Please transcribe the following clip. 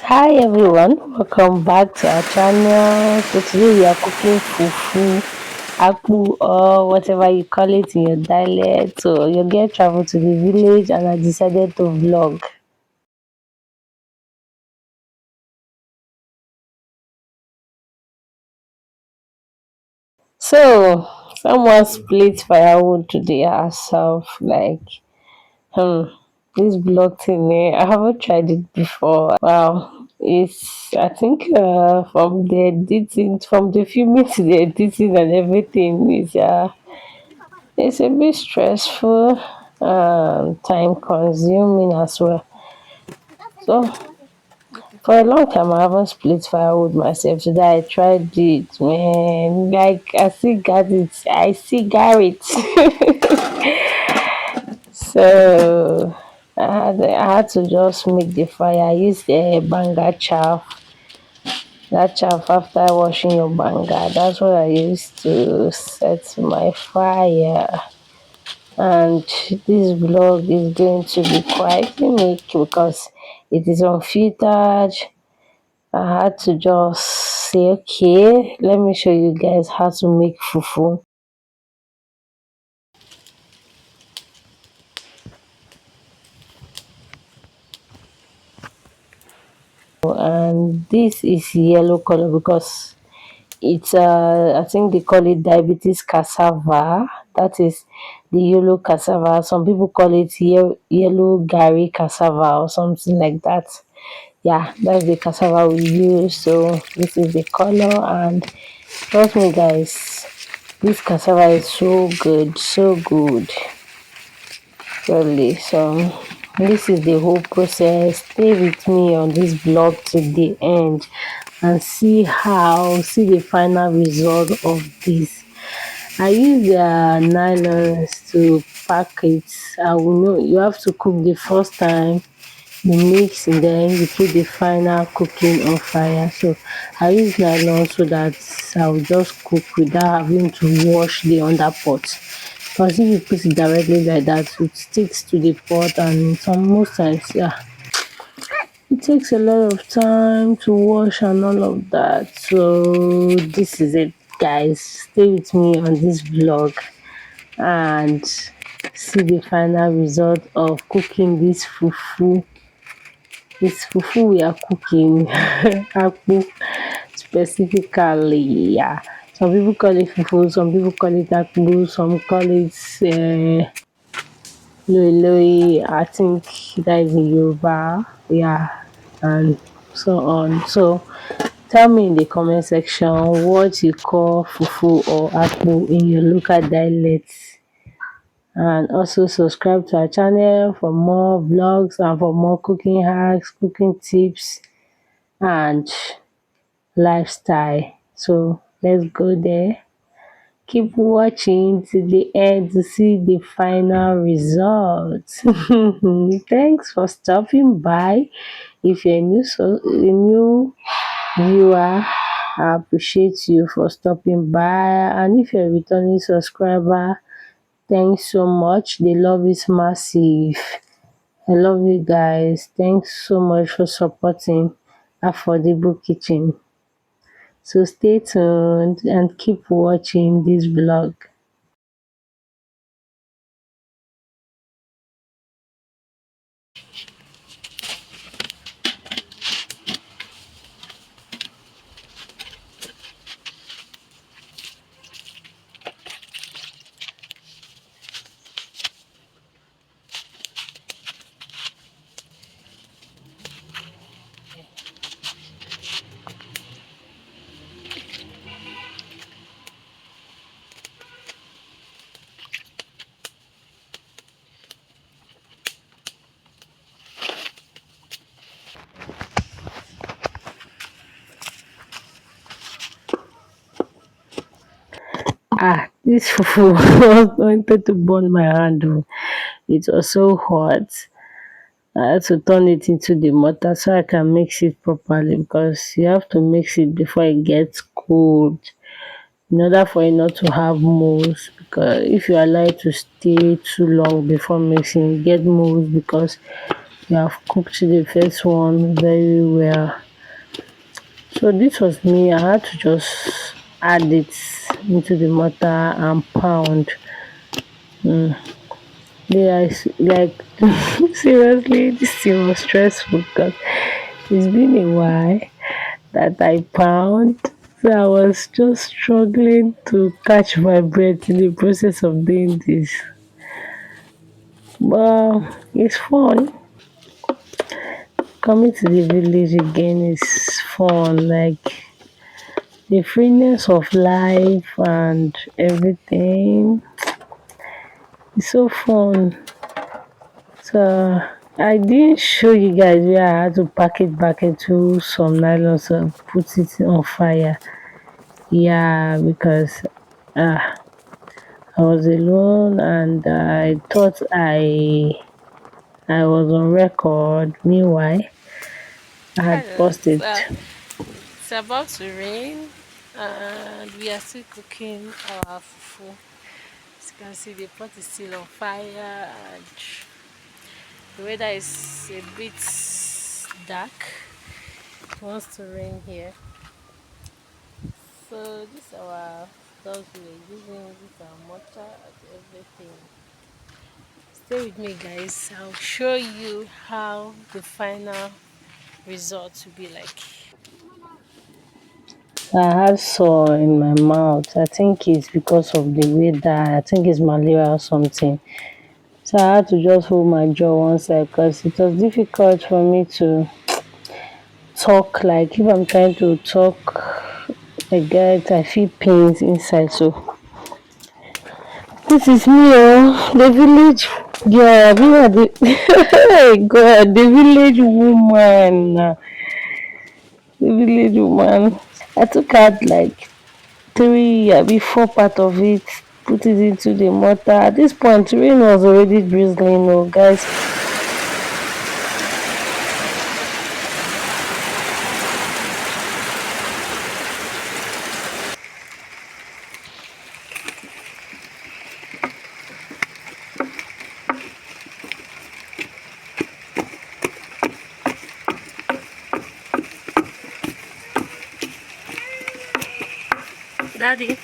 Hi everyone, welcome back to our channel. So today we are cooking fufu, akpu, or whatever you call it in your dialect. So your girl traveled to the village and I decided to vlog. So someone split firewood today herself. Hmm, this vlog thing, I haven't tried it before. Wow, it's I think from the editing, from the filming to the editing and everything is it's a bit stressful, time consuming as well. So for a long time I haven't split firewood myself. Today I tried it, man. Like I still got it. So I had to just make the fire. I used a banga chaff. That chaff after washing your banga, that's what I used to set my fire. And this vlog is going to be quite unique because it is unfiltered. I had to just say, okay, let me show you guys how to make fufu. And this is yellow color because it's I think they call it diabetes cassava. That is the yellow cassava. Some people call it yellow gari cassava or something like that. Yeah, that's the cassava we use. So this is the color, and trust me guys, this cassava is so good, really. So this is the whole process. Stay with me on this vlog to the end and see the final result of this. I use the nylons to pack it. I will know you have to cook the first time, you mix, and then you put the final cooking on fire. So I use nylon so that I'll just cook without having to wash the under pot. Because if you put it directly like that, it sticks to the pot, and most times, yeah, it takes a lot of time to wash and all of that. So this is it, guys. Stay with me on this vlog and see the final result of cooking this fufu. This fufu we are cooking, akpu specifically. Yeah, some people call it fufu, some people call it akpu, some call it loi loi. I think that is in Yoruba. Yeah, and so on. So tell me in the comment section what you call fufu or akpu in your local dialects. And also subscribe to our channel for more vlogs and for more cooking hacks, cooking tips, and lifestyle. So let's go there. Keep watching to the end to see the final results. Thanks for stopping by. If you're a new viewer, I appreciate you for stopping by. And if you're a returning subscriber, thanks so much. The love is massive. I love you guys. Thanks so much for supporting Affordable Kitchen. So stay tuned and keep watching this vlog. This fufu was wanted to burn my hand. Oh. It was so hot. I had to turn it into the mortar so I can mix it properly because you have to mix it before it gets cold in order for it not to have moles. Because if you allow it to stay too long before mixing, you get moles because You have cooked the first one very well. So this was me. I had to just add it into the mortar and pound. Yeah, like seriously, this thing was stressful because it's been a while that I pound. So I was just struggling to catch my breath in the process of doing this. But it's fun. Coming to the village again is fun. Like the freeness of life and everything. It's so fun. So I didn't show you guys where I had to pack it back into some nylons and put it on fire. Yeah, because uh, I was alone and I thought I was on record. Meanwhile, I had Hello, paused it. it's about to rain and we are still cooking our fufu. As you can see, the pot is still on fire and the weather is a bit dark. It wants to rain here. So this is our stuff we're using, this is our mortar and everything. Stay with me guys, I'll show you how the final result will be like. I had sore in my mouth. I think it's because of the weather. I think it's malaria or something. So I had to just hold my jaw one side because it was difficult for me to talk. Like if I'm trying to talk, I feel pains inside. So this is me, oh, the village girl. Me are the hey God, the village woman, the village woman. I took out like three, four part of it, put it into the mortar. At this point, rain was already drizzling. Oh, guys, Daddy.